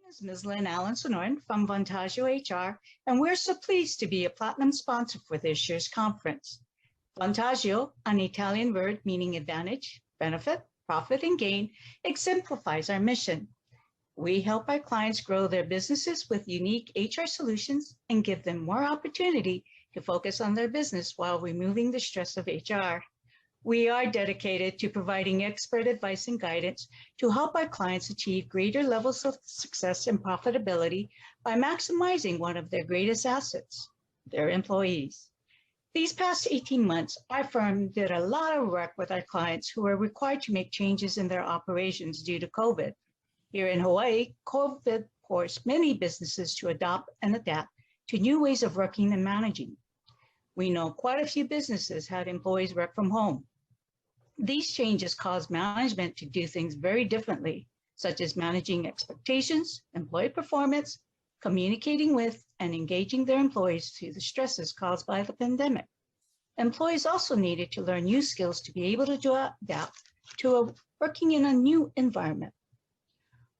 is Ms. Lynn Allen Sonoran from Vantaggio HR, and we're so pleased to be a platinum sponsor for this year's conference. Vantaggio, an Italian word meaning advantage, benefit, profit, and gain, exemplifies our mission. We help our clients grow their businesses with unique HR solutions and give them more opportunity to focus on their business while removing the stress of HR. We are dedicated to providing expert advice and guidance to help our clients achieve greater levels of success and profitability by maximizing one of their greatest assets, their employees. These past 18 months, our firm did a lot of work with our clients who were required to make changes in their operations due to COVID. Here in Hawaii, COVID forced many businesses to adopt and adapt to new ways of working and managing. We know quite a few businesses had employees work from home. These changes caused management to do things very differently, such as managing expectations, employee performance, communicating with and engaging their employees through the stresses caused by the pandemic. Employees also needed to learn new skills to be able to adapt to working in a new environment.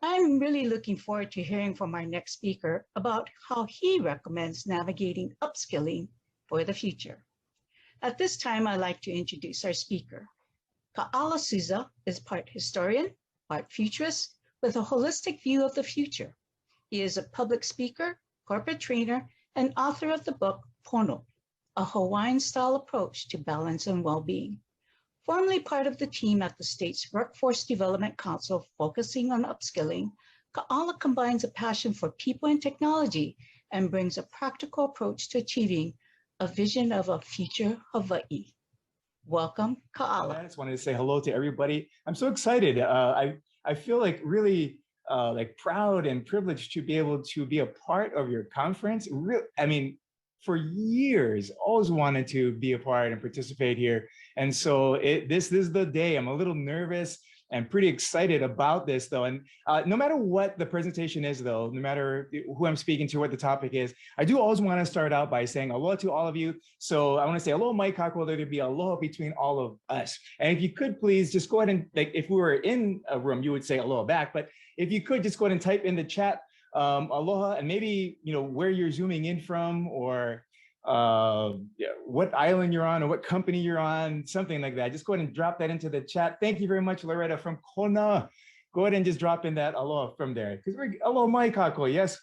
I'm really looking forward to hearing from our next speaker about how he recommends navigating upskilling for the future. At this time, I'd like to introduce our speaker. Ka'ala Souza is part historian, part futurist, with a holistic view of the future. He is a public speaker, corporate trainer, and author of the book Pono, a Hawaiian-style approach to balance and well-being. Formerly part of the team at the state's Workforce Development Council focusing on upskilling, Ka'ala combines a passion for people and technology and brings a practical approach to achieving a vision of a future Hawaii. Welcome, Ka'ala. I just wanted to say hello to everybody. I'm so excited. I feel like really proud and privileged to be able to be a part of your conference. For years, always wanted to be a part and participate here. And so this is the day. I'm a little nervous and pretty excited about this though. And no matter what the presentation is though, no matter who I'm speaking to, what the topic is, I do always want to start out by saying aloha to all of you. So I want to say aloha mai kako, there to be aloha between all of us. And if you could please just go ahead and, if we were in a room, you would say aloha back. But if you could just go ahead and type in the chat, aloha, and maybe, where you're zooming in from, or what island you're on, or what company you're on, something like that. Just go ahead and drop that into the chat. Thank you very much, Loretta from Kona. Go ahead and just drop in that aloha from there. Because we're aloha mai kako. Yes,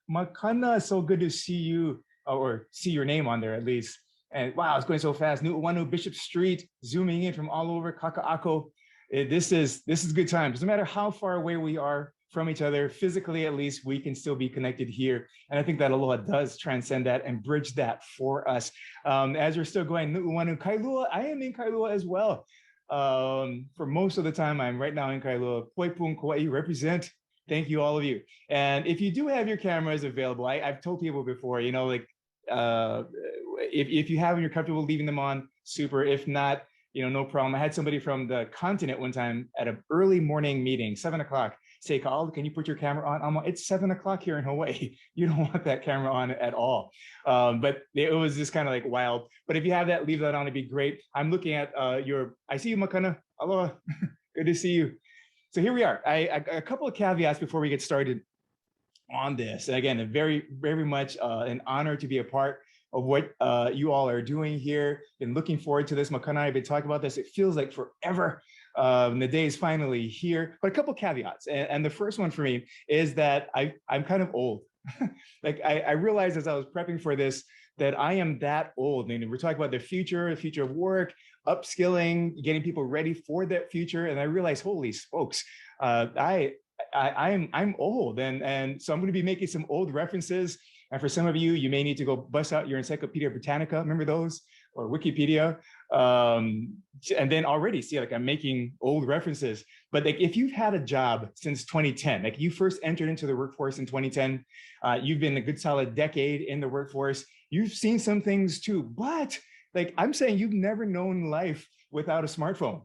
makana, so good to see you, or see your name on there at least. And wow, it's going so fast. Nu'uanu Bishop Street, zooming in from all over Kaka'ako. This is good times. No matter how far away we are from each other, physically at least, we can still be connected here. And I think that aloha does transcend that and bridge that for us. As we're still going, Nu'uanu Kailua, I am in Kailua as well. For most of the time, I'm right now in Kailua. Poipung Kauai, represent. Thank you, all of you. And if you do have your cameras available, I've told people before, if you have and you're comfortable leaving them on, super. If not, no problem. I had somebody from the continent one time at an early morning meeting, 7 o'clock, say, Ka'al, can you put your camera on? I'm like, it's 7 o'clock here in Hawaii. You don't want that camera on at all. But it was just kind of like wild. But if you have that, leave that on, it'd be great. I'm looking at I see you, Makana. Aloha, good to see you. So here we are. A couple of caveats before we get started on this. And again, very, very much an honor to be a part of what you all are doing here. Been looking forward to this. Makana and I have been talking about this. It feels like forever. The day is finally here, but a couple caveats. And the first one for me is that I'm kind of old. I realized as I was prepping for this, that I am that old. And we're talking about the future of work, upskilling, getting people ready for that future. And I realized, holy smokes, I'm old. And so I'm going to be making some old references. And for some of you, you may need to go bust out your Encyclopedia Britannica. Remember those? Or Wikipedia. And then already see, I'm making old references. But if you've had a job since 2010, you first entered into the workforce in 2010, you've been a good solid decade in the workforce. You've seen some things too, but I'm saying you've never known life without a smartphone.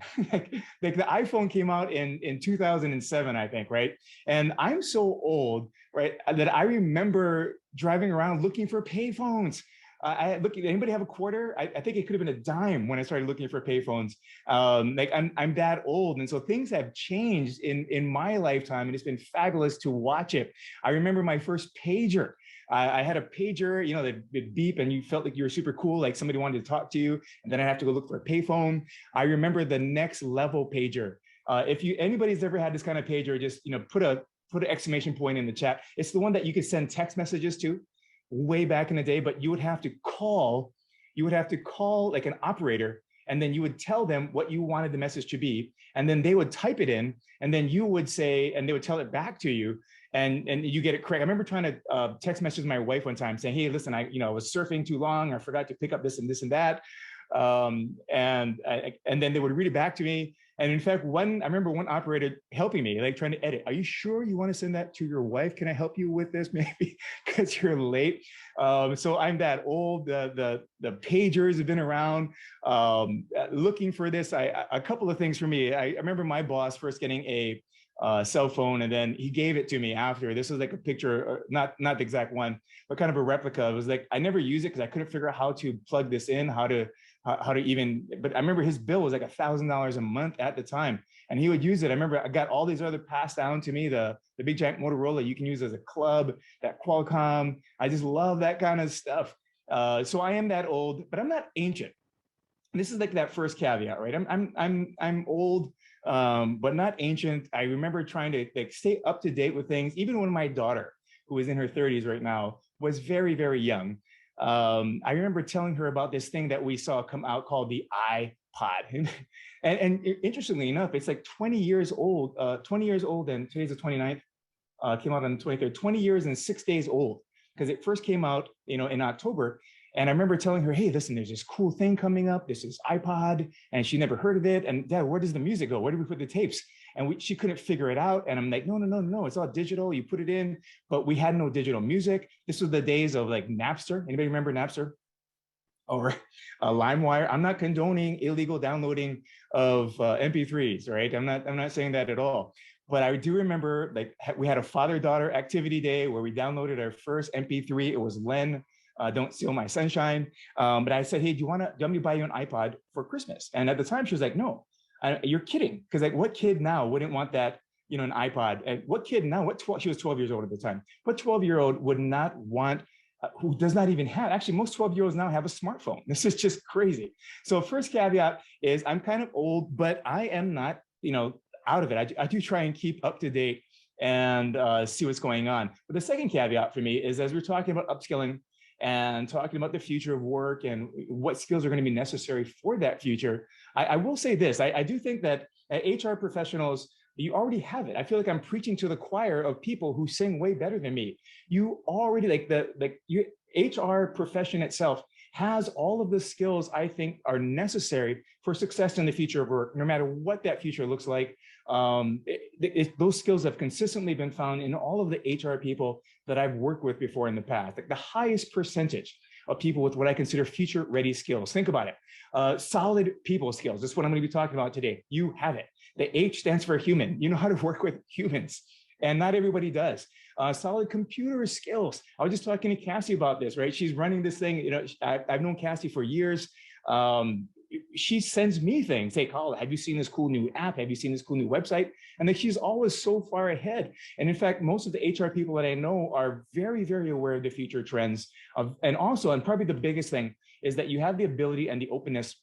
The iPhone came out in 2007, I think, right? And I'm so old, right, that I remember driving around looking for payphones. I look. Anybody have a quarter? I think it could have been a dime when I started looking for payphones. Like I'm that old, and so things have changed in my lifetime, and it's been fabulous to watch it. I remember my first pager. I had a pager, you know, that beep, and you felt like you were super cool, like somebody wanted to talk to you, and then I have to go look for a payphone. I remember the next level pager. If anybody's ever had this kind of pager, just put an exclamation point in the chat. It's the one that you could send text messages to way back in the day, but you would have to call like an operator, and then you would tell them what you wanted the message to be, and then they would type it in, and then you would say, and they would tell it back to you, and you get it correct. I remember trying to text message my wife one time saying, hey, listen, I was surfing too long, I forgot to pick up this and this and that, and then they would read it back to me. And in fact, I remember one operator helping me, like trying to edit. Are you sure you want to send that to your wife? Can I help you with this maybe? Because you're late. So I'm that old. The pagers have been around. Looking for this, a couple of things for me. I remember my boss first getting a cell phone, and then he gave it to me after. This was like a picture, not the exact one, but kind of a replica. It was like, I never used it because I couldn't figure out how to plug this in, how to even, but I remember his bill was like $1,000 a month at the time, and he would use it. I remember I got all these other passed down to me, the big giant Motorola you can use as a club, that Qualcomm. I just love that kind of stuff. So I am that old, but I'm not ancient. And this is like that first caveat, right? I'm old, but not ancient. I remember trying to like stay up to date with things, even when my daughter, who is in her 30s right now, was very, very young. I remember telling her about this thing that we saw come out called the iPod. and interestingly enough, it's like 20 years old, and today's the 29th, came out on the 23rd, 20 years and 6 days old, because it first came out, in October. And I remember telling her, hey, listen, there's this cool thing coming up. This is iPod. And she never heard of it. And Dad, where does the music go? Where do we put the tapes? And she couldn't figure it out. And I'm like, no, it's all digital. You put it in, but we had no digital music. This was the days of like Napster. Anybody remember Napster? Or LimeWire? I'm not condoning illegal downloading of MP3s, right? I'm not saying that at all. But I do remember, like, we had a father-daughter activity day where we downloaded our first MP3. It was Len. Don't Steal My Sunshine. But I said, hey, do you want me to buy you an iPod for Christmas? And at the time, she was like, no, you're kidding. Because like, what kid now wouldn't want that, an iPod? And what kid now, she was 12 years old at the time. What 12-year-old would not want, who does not even have, actually, most 12-year-olds now have a smartphone. This is just crazy. So first caveat is I'm kind of old, but I am not, out of it. I do try and keep up to date and see what's going on. But the second caveat for me is, as we're talking about upskilling and talking about the future of work and what skills are going to be necessary for that future, I will say this. I do think that HR professionals, you already have it. I feel like I'm preaching to the choir of people who sing way better than me. You already, your HR profession itself has all of the skills I think are necessary for success in the future of work, no matter what that future looks like. Those skills have consistently been found in all of the HR people that I've worked with before in the past. Like the highest percentage of people with what I consider future ready skills. Think about it. Solid people skills. That's what I'm going to be talking about today. You have it. The H stands for human. You know how to work with humans, and not everybody does. Solid computer skills. I was just talking to Cassie about this, right? She's running this thing. I've known Cassie for years. She sends me things. Hey, Carl, have you seen this cool new app? Have you seen this cool new website? And then she's always so far ahead. And in fact, most of the HR people that I know are very, very aware of the future trends. And probably the biggest thing is that you have the ability and the openness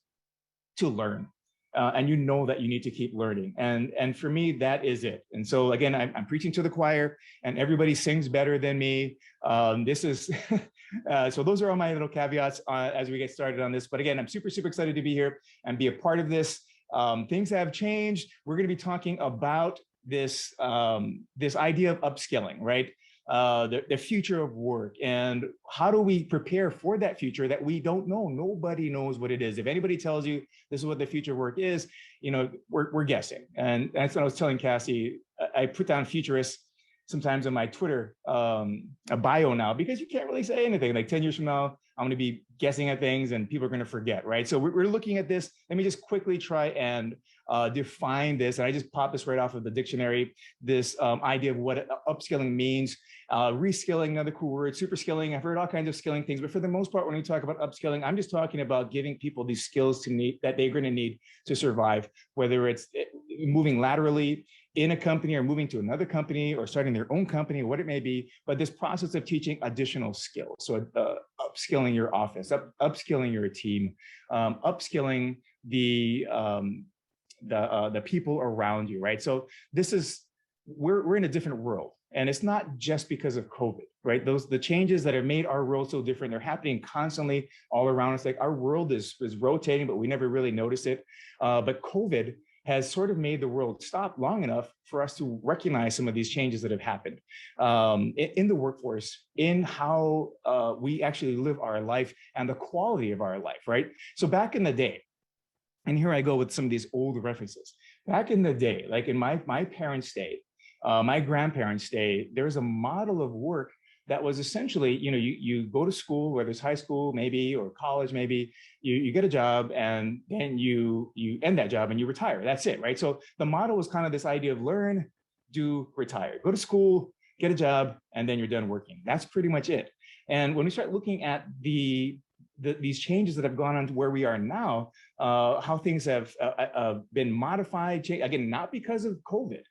to learn. And you know that you need to keep learning. And for me, that is it. And so again, I'm preaching to the choir, and everybody sings better than me. This is, so those are all my little caveats as we get started on this. But again, I'm super, super excited to be here and be a part of this. Things have changed. We're going to be talking about this, this idea of upskilling, right? The future of work, and how do we prepare for that future that we don't know? Nobody knows what it is. If anybody tells you this is what the future of work is, we're guessing. And that's what I was telling Cassie. I put down futurists sometimes on my Twitter a bio now, because you can't really say anything. Like 10 years from now, I'm going to be guessing at things and people are going to forget, right? So we're looking at this. Let me just quickly try and define this. And I just popped this right off of the dictionary, this idea of what upskilling means. Reskilling, another cool word, super skilling. I've heard all kinds of skilling things, but for the most part, when we talk about upskilling, I'm just talking about giving people these skills that they're going to need to survive, whether it's moving laterally in a company or moving to another company or starting their own company, or what it may be. But this process of teaching additional skills. So upskilling your office, upskilling your team, upskilling the people around you, right? So this is, we're in a different world. And it's not just because of COVID, right? The changes that have made our world so different, they're happening constantly all around us. Like our world is rotating, but we never really notice it. But COVID has sort of made the world stop long enough for us to recognize some of these changes that have happened in the workforce, in how we actually live our life and the quality of our life, right? So back in the day, and here I go with some of these old references. Back in the day, like in my parents' day, my grandparents' day, there's a model of work that was essentially, you go to school, whether it's high school maybe or college maybe, you get a job and then you end that job and you retire. That's it, right? So the model was kind of this idea of learn, do, retire. Go to school, get a job, and then you're done working. That's pretty much it. And when we start looking at these changes that have gone on to where we are now, how things have been modified, again, not because of COVID,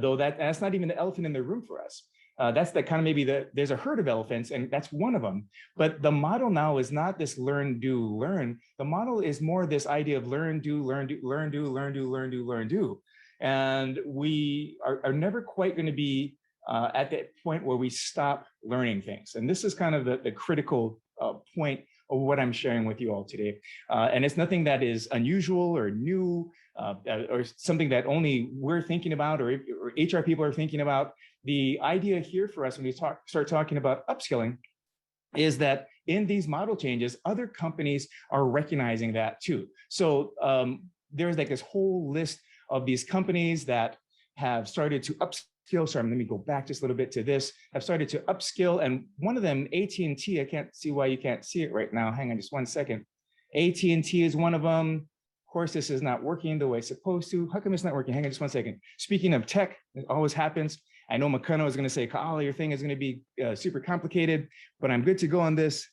though that's not even the elephant in the room for us. That's the kind of maybe there's a herd of elephants, and that's one of them. But the model now is not this learn, do, learn. The model is more this idea of learn, do, learn, do, learn, do, learn, do, learn, do, learn, do. And we are never quite going to be at that point where we stop learning things. And this is kind of the critical point of what I'm sharing with you all today. And it's nothing that is unusual or new or something that only we're thinking about or HR people are thinking about. The idea here for us when we start talking about upskilling is that in these model changes, other companies are recognizing that too. So there's like this whole list of these companies that have started to upskill. Sorry, let me go back just a little bit to this. Have started to upskill, and one of them, AT&T. I can't see why you can't see it right now. Hang on just one second. AT&T is one of them. Of course, this is not working the way it's supposed to. How come it's not working? Hang on just one second. Speaking of tech, it always happens. I know McKenna is going to say, Kyle, your thing is going to be super complicated, but I'm good to go on this.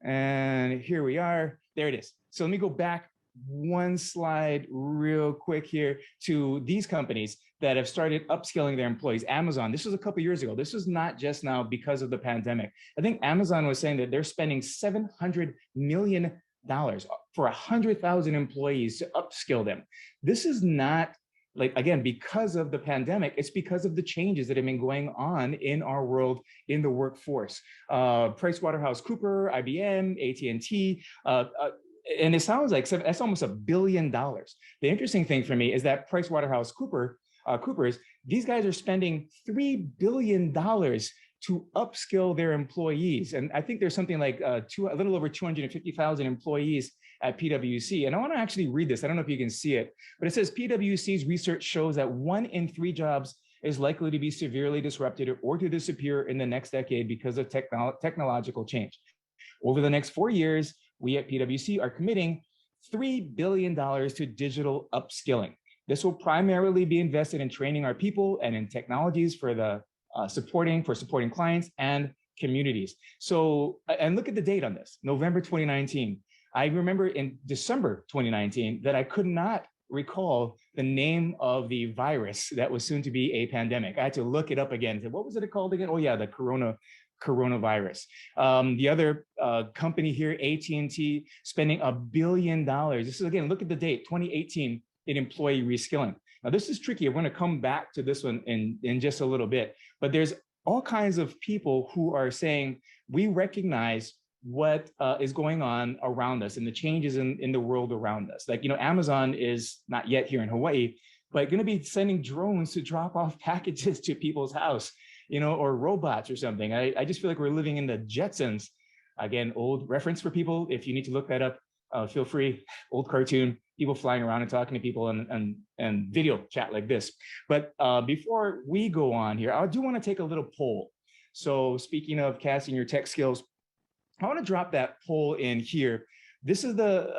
And here we are. There it is. So let me go back one slide real quick here to these companies that have started upskilling their employees. Amazon, this was a couple of years ago. This was not just now because of the pandemic. I think Amazon was saying that they're spending $700 million for 100,000 employees to upskill them. This is not like, again, because of the pandemic, it's because of the changes that have been going on in our world, in the workforce. PricewaterhouseCoopers, IBM, AT&T, and it sounds like that's almost $1 billion. The interesting thing for me is that PricewaterhouseCoopers, these guys are spending $3 billion to upskill their employees. And I think there's something like a little over 250,000 employees at PwC. And I want to actually read this. I don't know if you can see it, but it says PwC's research shows that 1 in 3 jobs is likely to be severely disrupted or to disappear in the next decade because of technological change. Over the next 4 years, we at PwC are committing $3 billion to digital upskilling. This will primarily be invested in training our people and in technologies for supporting clients and communities. So, and look at the date on this, November 2019. I remember in December 2019 that I could not recall the name of the virus that was soon to be a pandemic. I had to look it up again. What was it called again? Oh yeah, the coronavirus. The other company here, AT&T, spending $1 billion. This is, again, look at the date, 2018, in employee reskilling. Now, this is tricky. We're going to come back to this one in just a little bit, but there's all kinds of people who are saying, we recognize what is going on around us and the changes in the world around us. Like, Amazon is not yet here in Hawaii, but going to be sending drones to drop off packages to people's house, or robots or something. I just feel like we're living in the Jetsons. Again, old reference for people, if you need to look that up. feel free. Old cartoon, people flying around and talking to people and video chat like this. But before we go on here, I do want to take a little poll. So speaking of casting your tech skills, I want to drop that poll in here. This is the,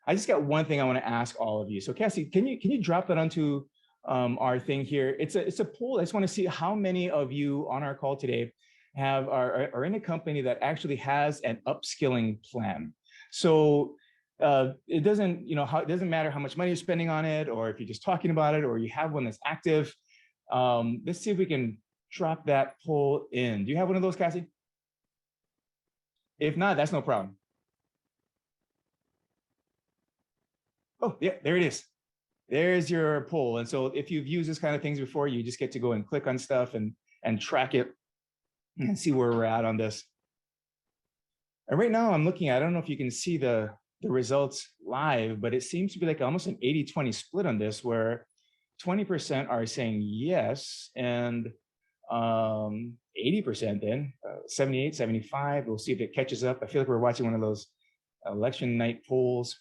I just got one thing I want to ask all of you. So Cassie, can you drop that onto our thing here? It's a poll. I just want to see how many of you on our call today are in a company that actually has an upskilling plan. So it doesn't, it doesn't matter how much money you're spending on it, or if you're just talking about it, or you have one that's active. Let's see if we can drop that poll in. Do you have one of those, Cassie? If not, that's no problem. Oh, yeah, there it is. There's your poll. And so if you've used this kind of things before, you just get to go and click on stuff and track it and see where we're at on this. And right now I'm looking at, I don't know if you can see the results live, but it seems to be like almost an 80-20 split on this, where 20% are saying yes, and 80% then, 78, 75. We'll see if it catches up. I feel like we're watching one of those election night polls.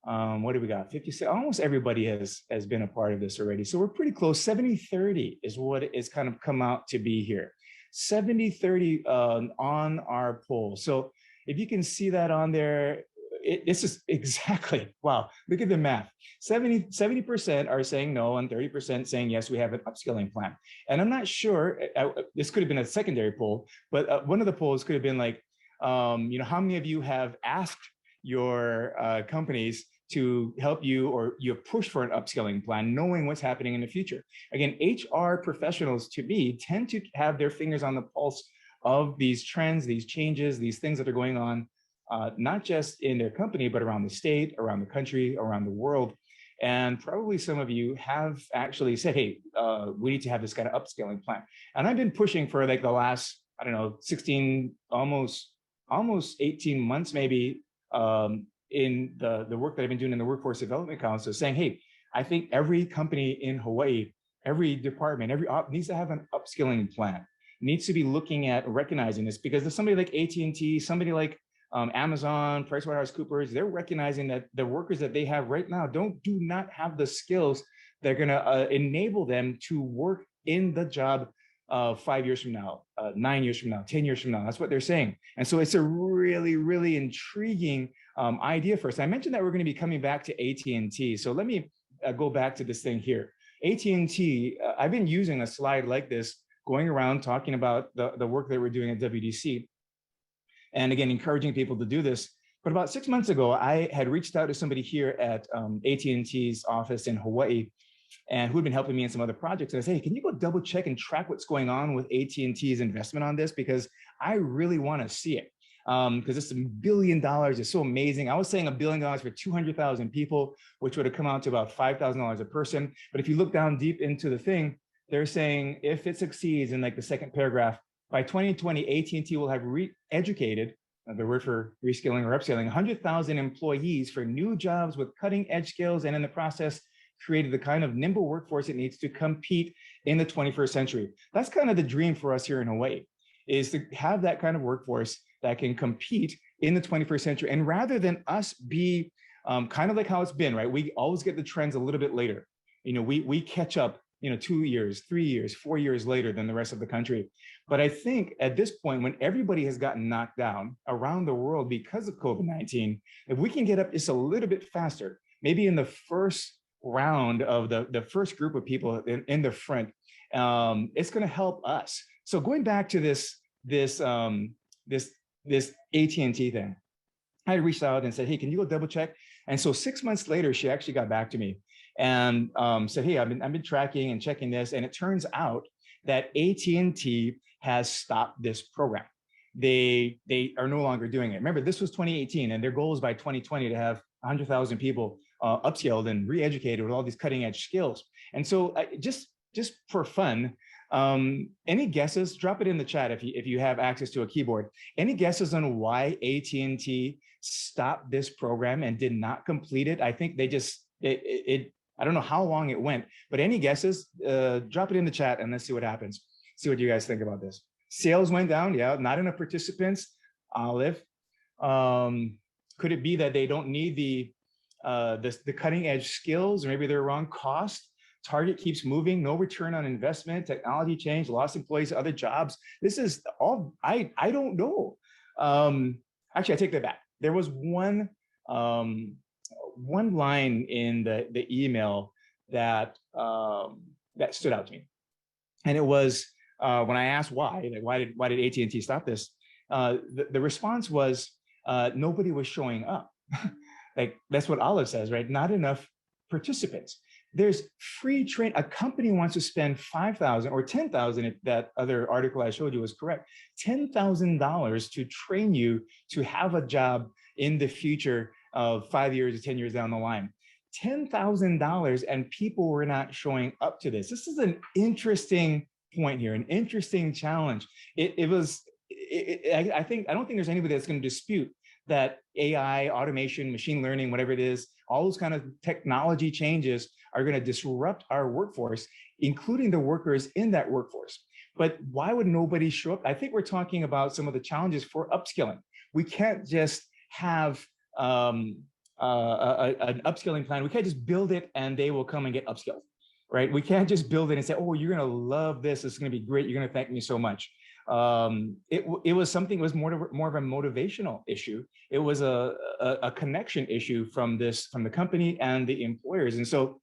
What do we got? 56, almost everybody has been a part of this already. So we're pretty close. 70-30 is what it's kind of come out to be here. 70-30 on our poll. So if you can see that on there, this is exactly, wow, look at the math. 70% are saying no and 30% saying yes, we have an upskilling plan. And I'm not sure, this could have been a secondary poll, but one of the polls could have been like, how many of you have asked your companies to help you, or you push for an upskilling plan, knowing what's happening in the future? Again, HR professionals, to me, tend to have their fingers on the pulse of these trends, these changes, these things that are going on, not just in their company, but around the state, around the country, around the world. And probably some of you have actually said, hey, we need to have this kind of upskilling plan. And I've been pushing for like the last, I don't know, 16, almost 18 months, maybe, in the work that I've been doing in the Workforce Development Council, saying, hey, I think every company in Hawaii, every department, every op needs to have an upskilling plan, needs to be looking at recognizing this, because there's somebody like AT&T, somebody like Amazon, PricewaterhouseCoopers, they're recognizing that the workers that they have right now do not have the skills that are going to enable them to work in the job 5 years from now, 9 years from now, 10 years from now. That's what they're saying. And so it's a really, really intriguing idea for us. I mentioned that we're going to be coming back to AT&T. So let me go back to this thing here. AT&T, I've been using a slide like this, going around talking about the work that we're doing at WDC. And again, encouraging people to do this. But about 6 months ago, I had reached out to somebody here at AT&T's office in Hawaii, and who had been helping me in some other projects. And I said, hey, can you go double check and track what's going on with AT&T's investment on this? Because I really want to see it. Because it's $1 billion. It's so amazing. I was saying $1 billion for 200,000 people, which would have come out to about $5,000 a person. But if you look down deep into the thing, they're saying if it succeeds, in like the second paragraph, by 2020, AT&T will have re-educated, the word for reskilling or upskilling, 100,000 employees for new jobs with cutting edge skills, and in the process, created the kind of nimble workforce it needs to compete in the 21st century. That's kind of the dream for us here in Hawaii, is to have that kind of workforce that can compete in the 21st century. And rather than us be kind of like how it's been, right? We always get the trends a little bit later. We catch up, 2 years, 3 years, 4 years later than the rest of the country. But I think at this point, when everybody has gotten knocked down around the world because of COVID-19, if we can get up just a little bit faster, maybe in the first round of the first group of people in the front, it's going to help us. So going back to this AT&T thing, I reached out and said, hey, can you go double check? And so 6 months later, she actually got back to me and said, hey, I've been tracking and checking this, and it turns out that AT&T has stopped this program. They are no longer doing it. Remember, this was 2018, and their goal is by 2020 to have 100,000 people upskilled and re-educated with all these cutting edge skills. And so just for fun, any guesses? Drop it in the chat if you have access to a keyboard. Any guesses on why AT&T stopped this program and did not complete it? I think they just, I don't know how long it went, but any guesses? Drop it in the chat and let's see what happens. See what you guys think about this. Sales went down. Yeah, not enough participants. Olive. Could it be that they don't need the cutting edge skills, or maybe they're wrong cost? Target keeps moving, no return on investment, technology change, lost employees, other jobs. This is all, I don't know. Actually, I take that back. There was one line in the email that that stood out to me, and it was when I asked why, like why did AT&T stop this? The response was nobody was showing up. Like that's what Olive says, right? Not enough participants. There's free train. A company wants to spend $5,000 or $10,000, if that other article I showed you was correct, $10,000 to train you to have a job in the future of 5 years or 10 years down the line. $10,000, and people were not showing up to this. This is an interesting point here, an interesting challenge. I don't think there's anybody that's going to dispute that AI, automation, machine learning, whatever it is, all those kind of technology changes are going to disrupt our workforce, including the workers in that workforce. But why would nobody show up? I think we're talking about some of the challenges for upskilling. We can't just have an upskilling plan. We can't just build it and they will come and get upskilled, right? We can't just build it and say, oh, you're going to love this. It's going to be great. You're going to thank me so much. It was something. It was more of a motivational issue. It was a connection issue from the company and the employers. And so,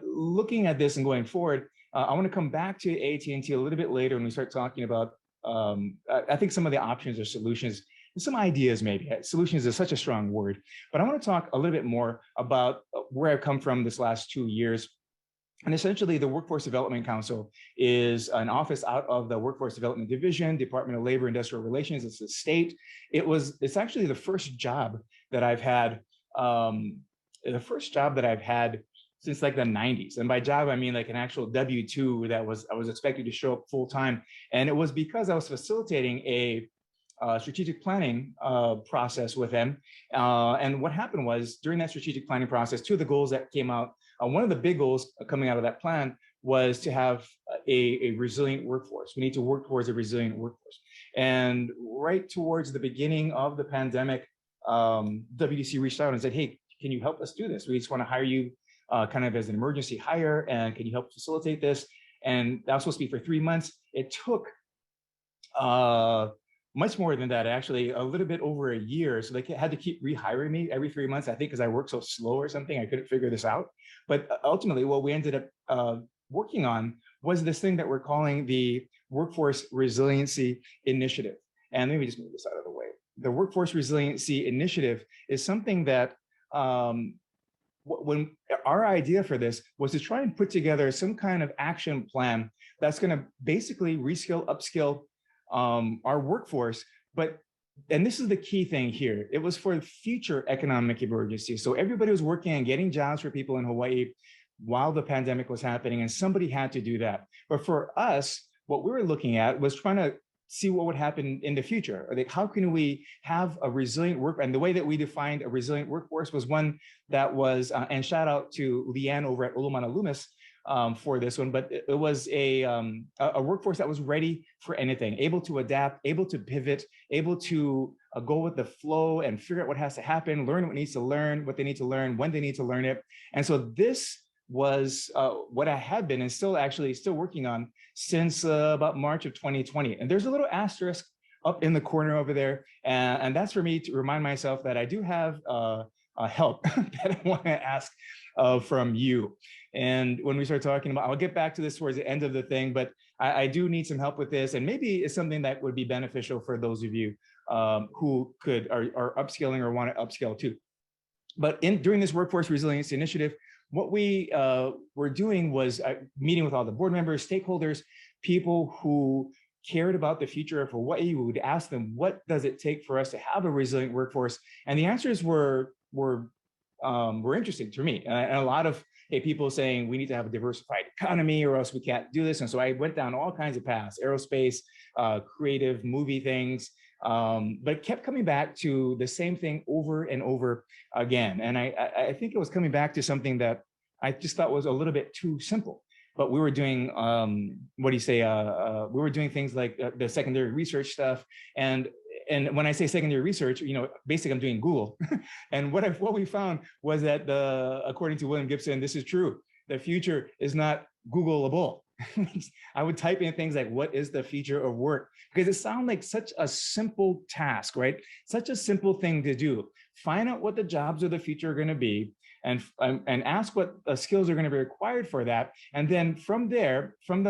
looking at this and going forward, I want to come back to AT&T a little bit later when we start talking about. I think some of the options or solutions, some ideas maybe. Solutions is such a strong word, but I want to talk a little bit more about where I've come from this last 2 years. And essentially, the Workforce Development Council is an office out of the Workforce Development Division, Department of Labor, Industrial Relations. It's the state. It's actually the first job that I've had, since like the 90s. And by job, I mean like an actual W-2 I was expected to show up full time. And it was because I was facilitating a strategic planning process with them. And what happened was during that strategic planning process, two of the goals that came out, one of the big goals coming out of that plan was to have a resilient workforce. We need to work towards a resilient workforce. And right towards the beginning of the pandemic, WDC reached out and said, hey, can you help us do this? We just want to hire you kind of as an emergency hire, and can you help facilitate this? And that was supposed to be for 3 months. It took much more than that, actually, a little bit over a year. So they had to keep rehiring me every 3 months, I think, because I worked so slow or something. I couldn't figure this out. But ultimately, what we ended up working on was this thing that we're calling the Workforce Resiliency Initiative. And let me just move this out of the way. The Workforce Resiliency Initiative is something that when our idea for this was to try and put together some kind of action plan that's going to basically reskill, upskill our workforce. And this is the key thing here. It was for future economic emergency. So everybody was working on getting jobs for people in Hawaii while the pandemic was happening, and somebody had to do that. But for us, what we were looking at was trying to see what would happen in the future. Like, how can we have a resilient work? And the way that we defined a resilient workforce was one that was, and shout out to Leanne over at Olumana Loomis for this one, but it was a workforce that was ready for anything, able to adapt, able to pivot, able to go with the flow and figure out what has to happen, learn what needs to learn, what they need to learn, when they need to learn it. And so this was what I had been and still working on since about March of 2020. And there's a little asterisk up in the corner over there. And that's for me to remind myself that I do have help that I want to ask from you. And when we start talking about, I'll get back to this towards the end of the thing, but I do need some help with this. And maybe it's something that would be beneficial for those of you who are upskilling or want to upskill too. But during this Workforce Resiliency Initiative, what we were doing was meeting with all the board members, stakeholders, people who cared about the future of Hawaii. We would ask them, what does it take for us to have a resilient workforce? And the answers were interesting to me. And a lot of people saying we need to have a diversified economy or else we can't do this. And so I went down all kinds of paths, aerospace, creative movie things, but it kept coming back to the same thing over and over again. And I think it was coming back to something that I just thought was a little bit too simple. But we were doing, we were doing things like the secondary research stuff. And and when I say secondary research, basically I'm doing Google. And what we found was that according to William Gibson, this is true. The future is not Googleable. I would type in things like, what is the future of work? Because it sounds like such a simple task, right? Such a simple thing to do. Find out what the jobs of the future are going to be, and ask what skills are going to be required for that. And then from there, from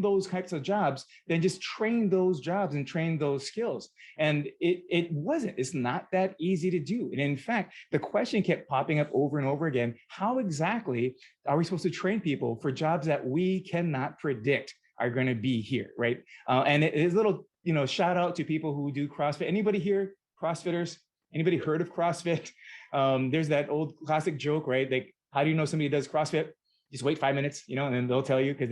those types of jobs, then just train those jobs and train those skills. And it's not that easy to do. And in fact, the question kept popping up over and over again: how exactly are we supposed to train people for jobs that we cannot predict are going to be here, right? And it is a little, shout out to people who do CrossFit. Anybody here, CrossFitters? Anybody heard of CrossFit? There's that old classic joke, right? Like, how do you know somebody does CrossFit? Just wait 5 minutes, and then they'll tell you because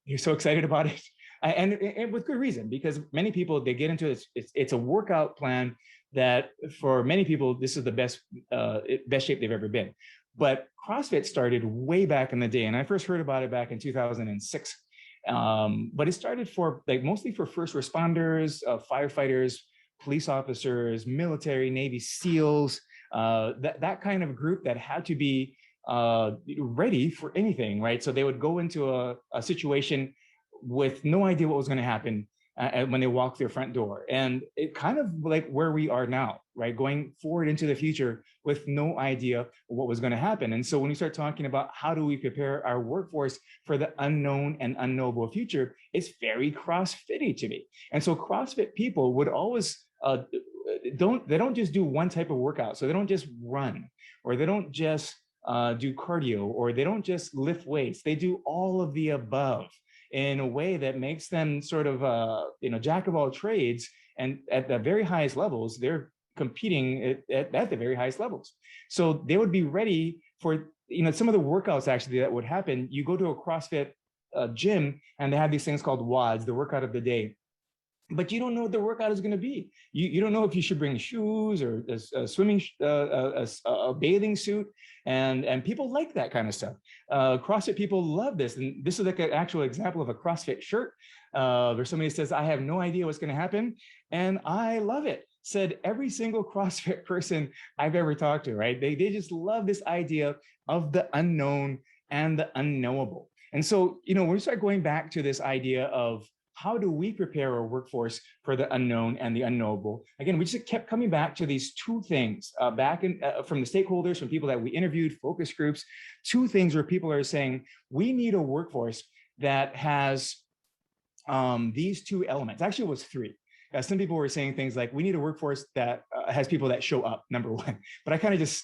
you're so excited about it. And with good reason, because many people, they get into this, it's a workout plan that for many people, this is the best shape they've ever been. But CrossFit started way back in the day. And I first heard about it back in 2006. But it started mostly for first responders, firefighters, police officers, military, Navy SEALs, that kind of group that had to be ready for anything, right? So they would go into a situation with no idea what was going to happen when they walked their front door. And it kind of like where we are now, right? Going forward into the future with no idea what was going to happen. And so when we start talking about how do we prepare our workforce for the unknown and unknowable future, it's very CrossFitty to me. And so CrossFit people would always don't just do one type of workout. So they don't just run, or they don't just do cardio, or they don't just lift weights. They do all of the above in a way that makes them sort of jack of all trades. And at the very highest levels, they're competing at the very highest levels. So they would be ready for some of the workouts actually that would happen. You go to a CrossFit gym and they have these things called WODs, the workout of the day. But you don't know what the workout is going to be. You don't know if you should bring shoes or a swimming, a bathing suit, and people like that kind of stuff. CrossFit people love this, and this is like an actual example of a CrossFit shirt. Where somebody says, "I have no idea what's going to happen," and I love it. Said every single CrossFit person I've ever talked to. Right? They just love this idea of the unknown and the unknowable. And so when we start going back to this idea of how do we prepare our workforce for the unknown and the unknowable? Again, we just kept coming back to these two things from the stakeholders, from people that we interviewed, focus groups, two things where people are saying, we need a workforce that has these two elements. Actually, it was three. Some people were saying things like, we need a workforce that has people that show up, number one. But I kind of just,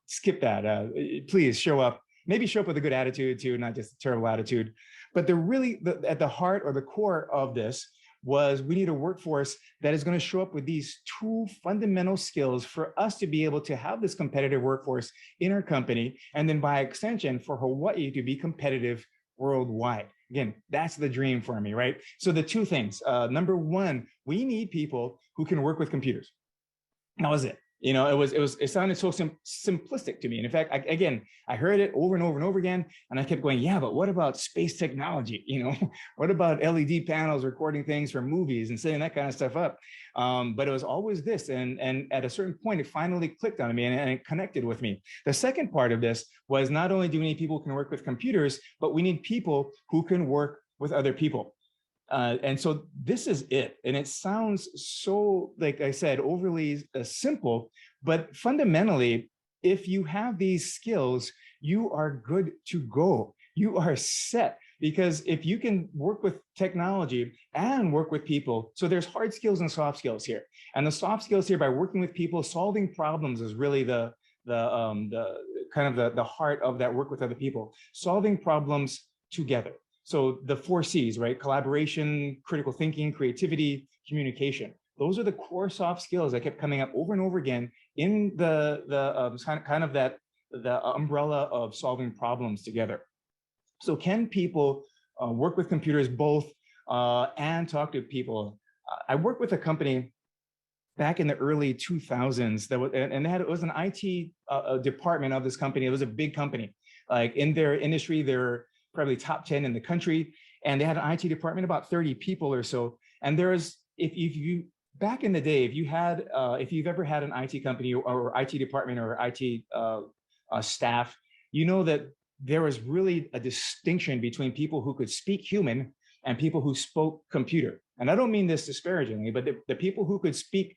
skip that. Please show up. Maybe show up with a good attitude too, not just a terrible attitude. But at the heart or the core of this was, we need a workforce that is going to show up with these two fundamental skills for us to be able to have this competitive workforce in our company, and then by extension for Hawaii to be competitive worldwide. Again, that's the dream for me, right? So the two things, number one, we need people who can work with computers. That was it. It sounded so simplistic to me. And in fact, I heard it over and over and over again. And I kept going, yeah, but what about space technology? What about LED panels recording things from movies and setting that kind of stuff up? But it was always this. And at a certain point, it finally clicked on me and it connected with me. The second part of this was, not only do we need people who can work with computers, but we need people who can work with other people. And so this is it. And it sounds so, like I said, overly simple, but fundamentally, if you have these skills, you are good to go. You are set. Because if you can work with technology and work with people, so there's hard skills and soft skills here. And the soft skills here, by working with people, solving problems, is really the kind of the heart of that work with other people, solving problems together. So the 4 C's, right? Collaboration, critical thinking, creativity, communication. Those are the core soft skills that kept coming up over and over again in the umbrella of solving problems together. So can people work with computers both and talk to people? I worked with a company back in the early 2000s it was an IT department of this company. It was a big company. Like in their industry, they're probably top 10 in the country. And they had an IT department, about 30 people or so. And if you back in the day, if you've ever had an IT company or IT department or IT staff, you know that there was really a distinction between people who could speak human and people who spoke computer. And I don't mean this disparagingly, but the people who could speak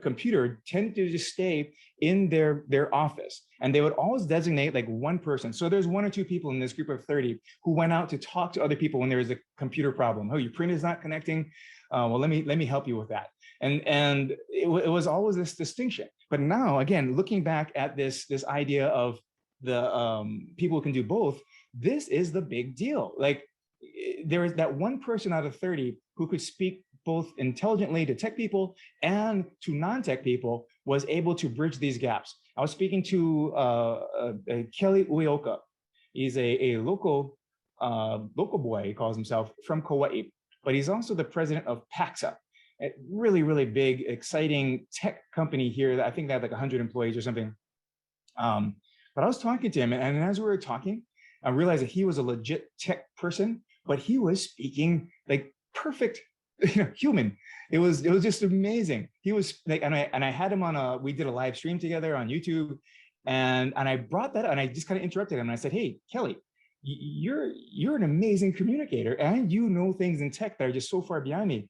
computer tend to just stay in their office, and they would always designate like one person. So there's one or two people in this group of 30 who went out to talk to other people when there was a computer problem. Oh, your printer is not connecting. Well, let me help you with that. And it was always this distinction. But now, again, looking back at this idea of the people who can do both, this is the big deal. Like there is that one person out of 30 who could speak both intelligently to tech people and to non-tech people, was able to bridge these gaps. I was speaking to Kelly Ueoka. He's a local boy, he calls himself, from Kauai, but he's also the president of Paxa, a really, really big, exciting tech company here that I think they have like 100 employees or something. But I was talking to him, and as we were talking, I realized that he was a legit tech person, but he was speaking like perfect human. It was just amazing. He was like, and I had him on we did a live stream together on YouTube, and I brought that up, and I just kind of interrupted him and I said, hey, Kelly, you're an amazing communicator, and you know things in tech that are just so far beyond me.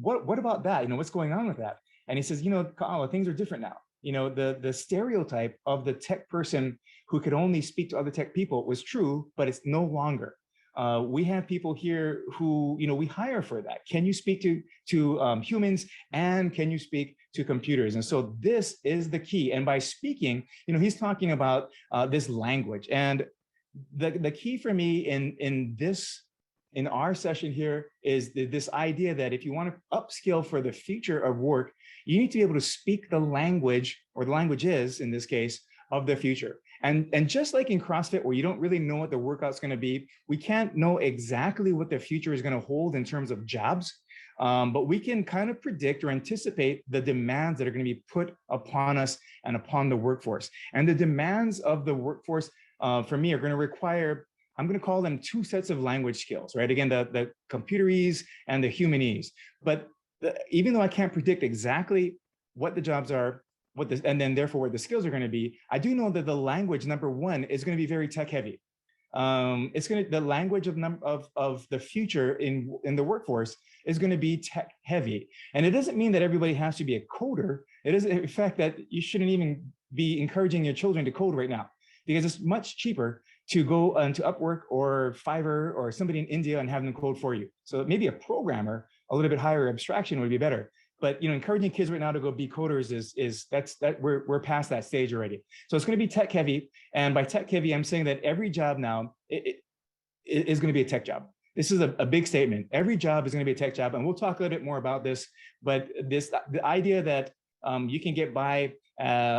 What about that? What's going on with that? And he says, Ka'ala, things are different now. The stereotype of the tech person who could only speak to other tech people was true, but it's no longer. We have people here who, we hire for that. Can you speak to humans, and can you speak to computers? And so this is the key. And by speaking, he's talking about this language. And the key for me in our session here is this idea that if you want to upskill for the future of work, you need to be able to speak the language, or the languages in this case, of the future. And just like in CrossFit, where you don't really know what the workout's going to be, we can't know exactly what the future is going to hold in terms of jobs, but we can kind of predict or anticipate the demands that are going to be put upon us and upon the workforce. And the demands of the workforce, for me, are going to require, I'm going to call them two sets of language skills, right? Again, the computerese and the humanese. But even though I can't predict exactly what the jobs are, and then therefore what the skills are going to be, I do know that the language, number one, is going to be very tech heavy. The language of the future in the workforce is going to be tech heavy. And it doesn't mean that everybody has to be a coder. It is in fact that you shouldn't even be encouraging your children to code right now, because it's much cheaper to go to Upwork or Fiverr or somebody in India and have them code for you. So maybe a programmer, a little bit higher abstraction would be better. But encouraging kids right now to go be coders we're past that stage already. So it's going to be tech heavy, and by tech heavy, I'm saying that every job now is going to be a tech job. This is a big statement. Every job is going to be a tech job, and we'll talk a little bit more about this. But the idea that you can get by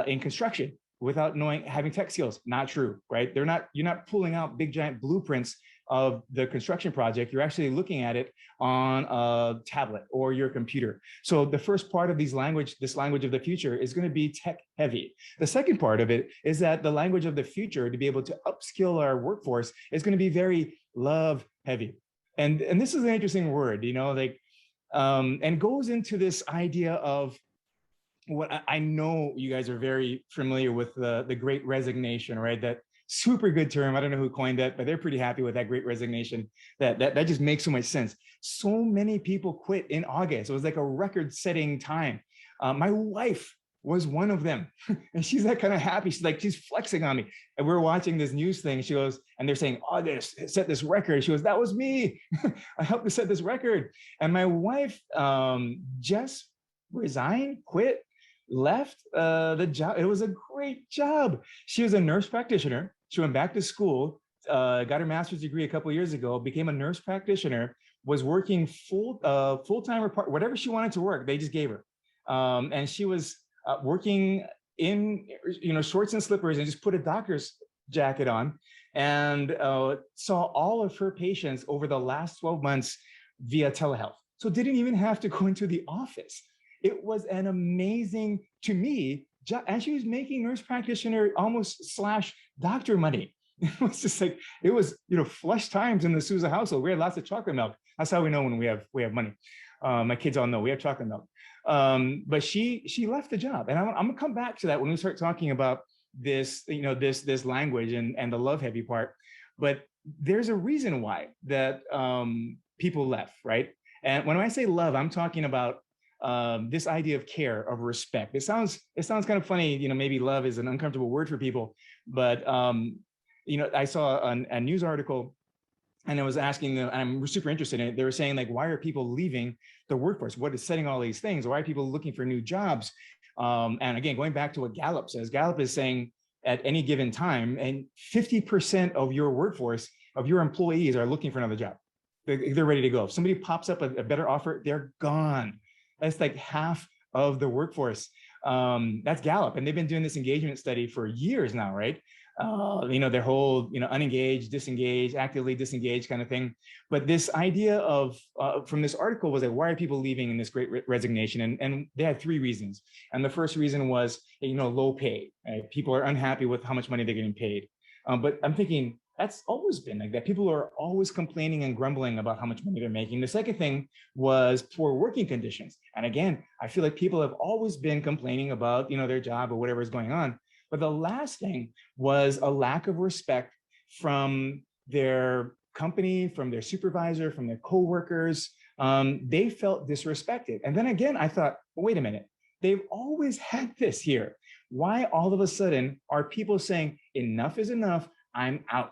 in construction without having tech skills, not true, right? You're not pulling out big giant blueprints of the construction project. You're actually looking at it on a tablet or your computer. So the first part of this language of the future is going to be tech heavy. The second part of it is that the language of the future, to be able to upskill our workforce, is going to be very love heavy. And this is an interesting word, and goes into this idea of what I know you guys are very familiar with, the Great Resignation, right? That super good term. I don't know who coined that, but they're pretty happy with that Great Resignation. That just makes so much sense. So many people quit in August. It was like a record-setting time. My wife was one of them, and she's like kind of happy. She's flexing on me. And we're watching this news thing. She goes, and they're saying, August set this record. She goes, that was me. I helped to set this record. And my wife just resigned, quit, left the job. It was a great job. She was a nurse practitioner. She went back to school, got her master's degree a couple of years ago, became a nurse practitioner, was working full-time or part, whatever she wanted to work, they just gave her. And she was working in shorts and slippers, and just put a doctor's jacket on, and saw all of her patients over the last 12 months via telehealth. So didn't even have to go into the office. It was an amazing, to me, and she was making nurse practitioner almost / doctor money. It was just like, it was, flush times in the Souza household. We had lots of chocolate milk. That's how we know when we have money. My kids all know we have chocolate milk. But she left the job, and I'm gonna come back to that when we start talking about this, this language and the love heavy part. But there's a reason why that people left, right? And when I say love, I'm talking about this idea of care, of respect. It sounds kind of funny, maybe love is an uncomfortable word for people, but I saw a news article, and I was asking them, and I'm super interested in it. They were saying, like, why are people leaving the workforce? What is setting all these things? Why are people looking for new jobs? And again, going back to what Gallup says, Gallup is saying at any given time, and 50% of your workforce, of your employees, are looking for another job. They're ready to go. If somebody pops up a better offer, they're gone. That's like half of the workforce. That's Gallup, and they've been doing this engagement study for years now, right? Their whole, unengaged, disengaged, actively disengaged kind of thing. But this idea of, from this article was like, why are people leaving in this great resignation? And they had three reasons. And the first reason was, low pay. Right? People are unhappy with how much money they're getting paid. But I'm thinking, that's always been like that. People are always complaining and grumbling about how much money they're making. The second thing was poor working conditions. And again, I feel like people have always been complaining about, their job or whatever is going on. But the last thing was a lack of respect from their company, from their supervisor, from their coworkers. They felt disrespected. And then again, I thought, well, wait a minute, they've always had this here. Why all of a sudden are people saying enough is enough, I'm out?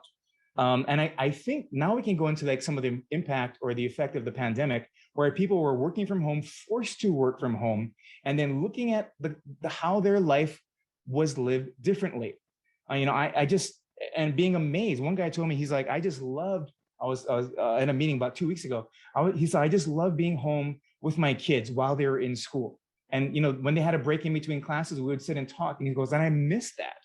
And I think now we can go into like some of the impact or the effect of the pandemic, where people were working from home, forced to work from home, and then looking at the how their life was lived differently. I just, and being amazed. One guy told me, he's like, I was in a meeting about 2 weeks ago. He said, I just love being home with my kids while they were in school. And, when they had a break in between classes, we would sit and talk. And he goes, and I miss that.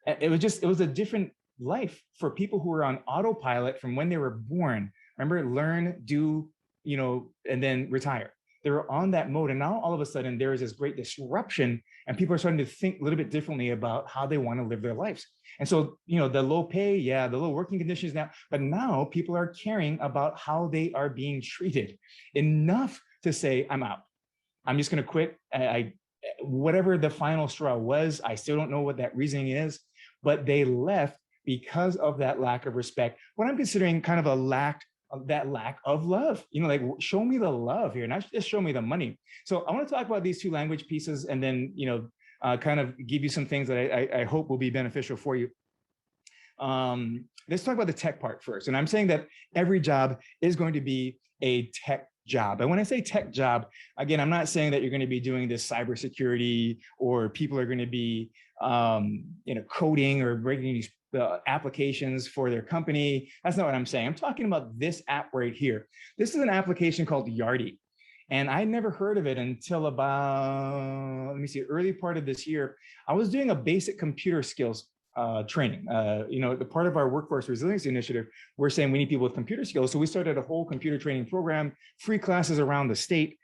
And it was a different life for people who were on autopilot from when they were born. Remember, learn, do, and then retire. They were on that mode. And now all of a sudden there is this great disruption, and people are starting to think a little bit differently about how they want to live their lives. And so, the low pay, the low working conditions now, but now people are caring about how they are being treated enough to say, I'm out. I'm just going to quit. Whatever the final straw was, I still don't know what that reasoning is, but they left because of that lack of respect. What I'm considering kind of that lack of love, like, show me the love here, not just show me the money. So I want to talk about these two language pieces, and then, kind of give you some things that I hope will be beneficial for you. Let's talk about the tech part first. And I'm saying that every job is going to be a tech job. And when I say tech job, again, I'm not saying that you're going to be doing this cybersecurity, or people are going to be, coding or breaking these applications for their company. That's not what I'm saying. I'm talking about this app right here. This is an application called Yardi. And I never heard of it until about, early part of this year. I was doing a basic computer skills training. The part of our workforce resilience initiative, we're saying we need people with computer skills. So we started a whole computer training program, free classes around the state.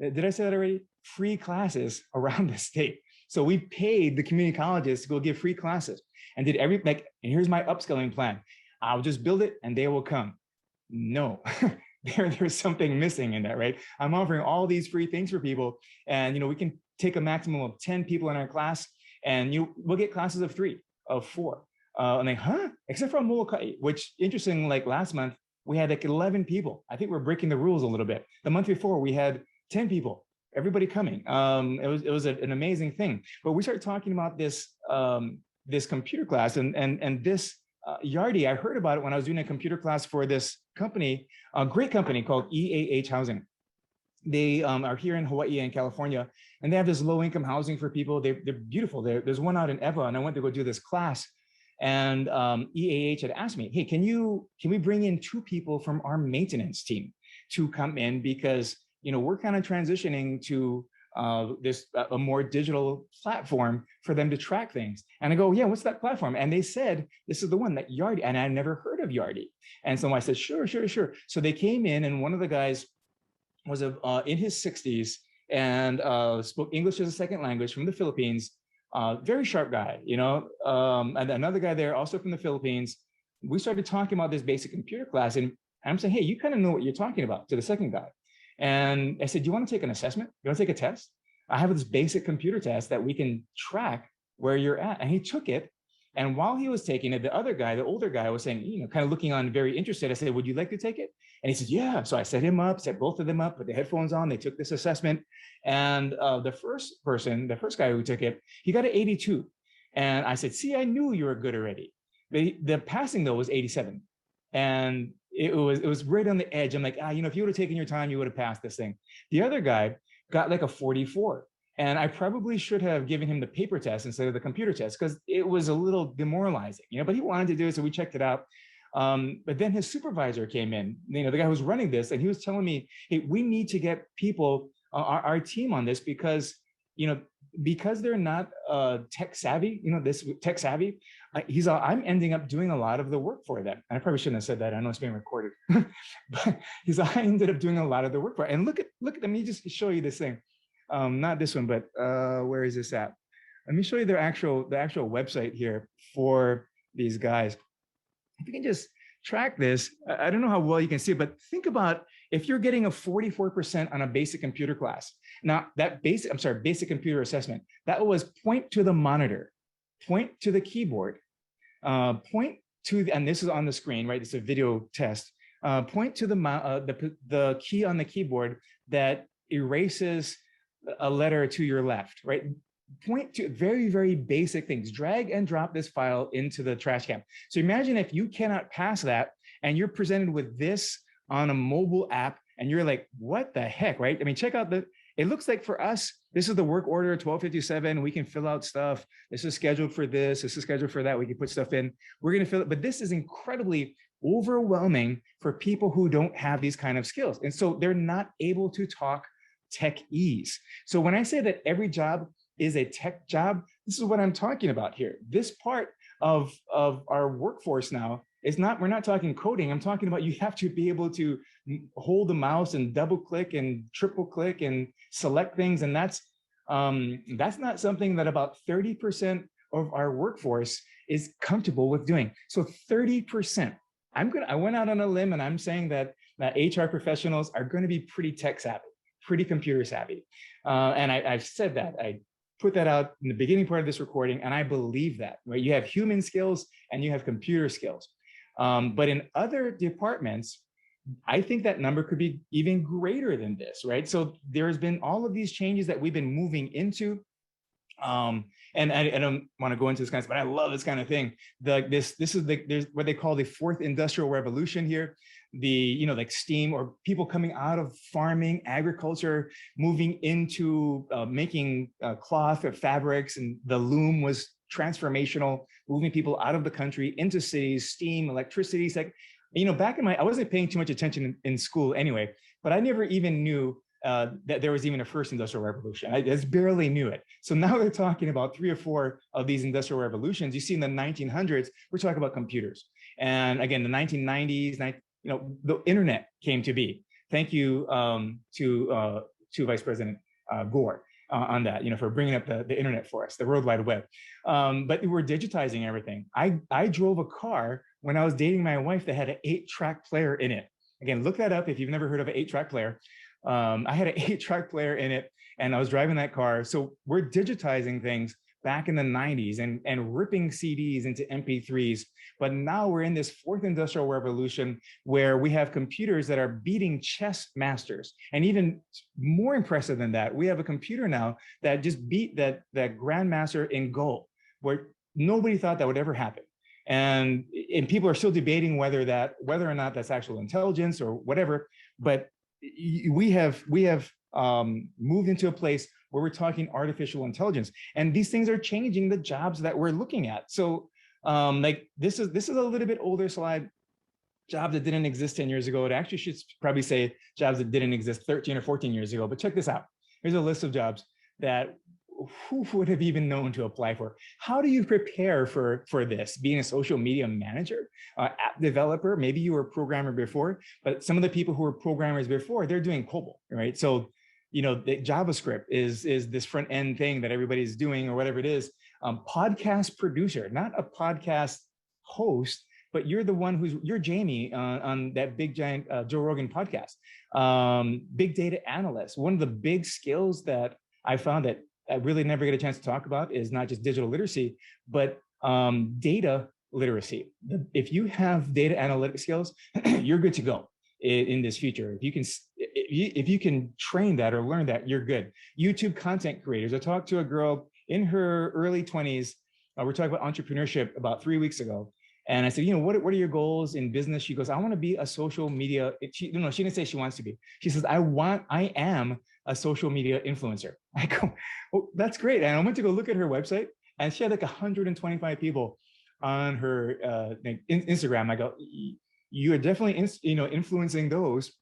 Did I say that already? Free classes around the state. So we paid the community colleges to go give free classes, and did and here's my upskilling plan. I'll just build it and they will come. No, there's something missing in that, right? I'm offering all these free things for people, and we can take a maximum of 10 people in our class, and we'll get classes of 3, of 4. And they, except for Molokai, which interesting, like last month, we had like 11 people. I think we're breaking the rules a little bit. The month before we had 10 people, everybody coming. It was an amazing thing. But we started talking about this computer class, and this Yardi. I heard about it when I was doing a computer class for this company, a great company called EAH Housing. They are here in Hawaii and California, and they have this low income housing for people. They're beautiful. There's one out in Eva, and I went to go do this class. And EAH had asked me, hey, can we bring in 2 people from our maintenance team to come in, because we're kind of transitioning to a more digital platform for them to track things. And I go, yeah, what's that platform? And they said, this is the one, that Yardi. And I never heard of Yardi. And so I said, sure. So they came in, and one of the guys was in his 60s and spoke English as a second language, from the Philippines. Very sharp guy, and another guy there also from the Philippines. We started talking about this basic computer class, and And I'm saying, hey, you kind of know what you're talking about, to the second guy. And I said, do you want to take an assessment? You want to take a test? I have this basic computer test that we can track where you're at. And he took it. And while he was taking it, the other guy, the older guy, was saying, kind of looking on, very interested. I said, would you like to take it? And he said, yeah. So I set him up, set both of them up, put the headphones on. They took this assessment. And the first guy who took it, he got an 82. And I said, see, I knew you were good already. The passing, though, was 87. And it was right on the edge. I'm like, if you would have taken your time, you would have passed this thing. The other guy got like a 44. And I probably should have given him the paper test instead of the computer test, because it was a little demoralizing, but he wanted to do it. So we checked it out. But then his supervisor came in, the guy who was running this, and he was telling me, hey, we need to get people, our team on this, because they're not tech savvy, this tech savvy. I'm ending up doing a lot of the work for them. And I probably shouldn't have said that. I know it's being recorded, but I ended up doing a lot of the work for it. And look at, let me just show you this thing. Not this one, but where is this at? Let me show you the actual website here for these guys. If you can just track this, I don't know how well you can see it, but think about if you're getting a 44% on a basic computer class. Now that basic computer assessment, that was point to the monitor, point to the keyboard, point to, and this is on the screen, right? It's a video test. Point to the key on the keyboard that erases a letter to your left, right? Point to very, very basic things. Drag and drop this file into the trash can. So imagine if you cannot pass that and you're presented with this on a mobile app and you're like, what the heck, right? I mean, check out it looks like for us, this is the work order 1257. We can fill out stuff. This is scheduled for this. This is scheduled for that. We can put stuff in. We're going to fill it. But this is incredibly overwhelming for people who don't have these kind of skills. And so they're not able to talk tech ease. So when I say that every job is a tech job, this is what I'm talking about here. This part of our workforce now is not, we're not talking coding. I'm talking about you have to be able to hold the mouse and double click and triple click and select things. And that's not something that about 30% of our workforce is comfortable with doing. So 30%. I went out on a limb and I'm saying that HR professionals are going to be pretty tech savvy, pretty computer savvy. And I've said that. I put that out in the beginning part of this recording, and I believe that, right? You have human skills and you have computer skills. But in other departments, I think that number could be even greater than this, right? So there's been all of these changes that we've been moving into. And I don't want to go into this kind of stuff, but I love this kind of thing. There's what they call the fourth industrial revolution here. Like steam, or people coming out of farming, agriculture, moving into making cloth or fabrics, and the loom was transformational, moving people out of the country into cities, steam, electricity. It's like, back I wasn't paying too much attention in school anyway, but I never even knew that there was even a first industrial revolution. I just barely knew it. So now they're talking about 3 or 4 of these industrial revolutions. You see in the 1900s, we're talking about computers. And again, the 1990s, the internet came to be. Thank you to Vice President Gore on that, for bringing up the internet for us, the World Wide Web. But we're digitizing everything. I drove a car when I was dating my wife that had an 8-track player in it. Again, look that up if you've never heard of an 8-track player. I had an 8-track player in it, and I was driving that car. So we're digitizing things back in the 90s and ripping CDs into MP3s. But now we're in this fourth industrial revolution where we have computers that are beating chess masters. And even more impressive than that, we have a computer now that just beat that grandmaster in Go, where nobody thought that would ever happen. And people are still debating whether or not that's actual intelligence or whatever. But we have moved into a place where we're talking artificial intelligence, and these things are changing the jobs that we're looking at. So like this is a little bit older slide. Jobs that didn't exist 10 years ago. It actually should probably say jobs that didn't exist 13 or 14 years ago. But check this out. Here's a list of jobs that who would have even known to apply for. How do you prepare for this? Being a social media manager, app developer, maybe you were a programmer before, but some of the people who were programmers before, they're doing COBOL, right? So, the JavaScript is this front end thing that everybody's doing or whatever it is. Podcast producer, not a podcast host, but you're the one you're Jamie on that big giant Joe Rogan podcast. Big data analyst. One of the big skills that I found that I really never get a chance to talk about is not just digital literacy, but data literacy. If you have data analytic skills, you're good to go in this future. If you can train that or learn that, you're good. YouTube content creators. I talked to a girl in her early 20s. We're talking about entrepreneurship about 3 weeks ago. And I said, what are your goals in business? She goes, I want to be a social media. She didn't say she wants to be. She says, I am a social media influencer. I go, oh, that's great. And I went to go look at her website, and she had like 125 people on her Instagram. I go, you are definitely influencing those,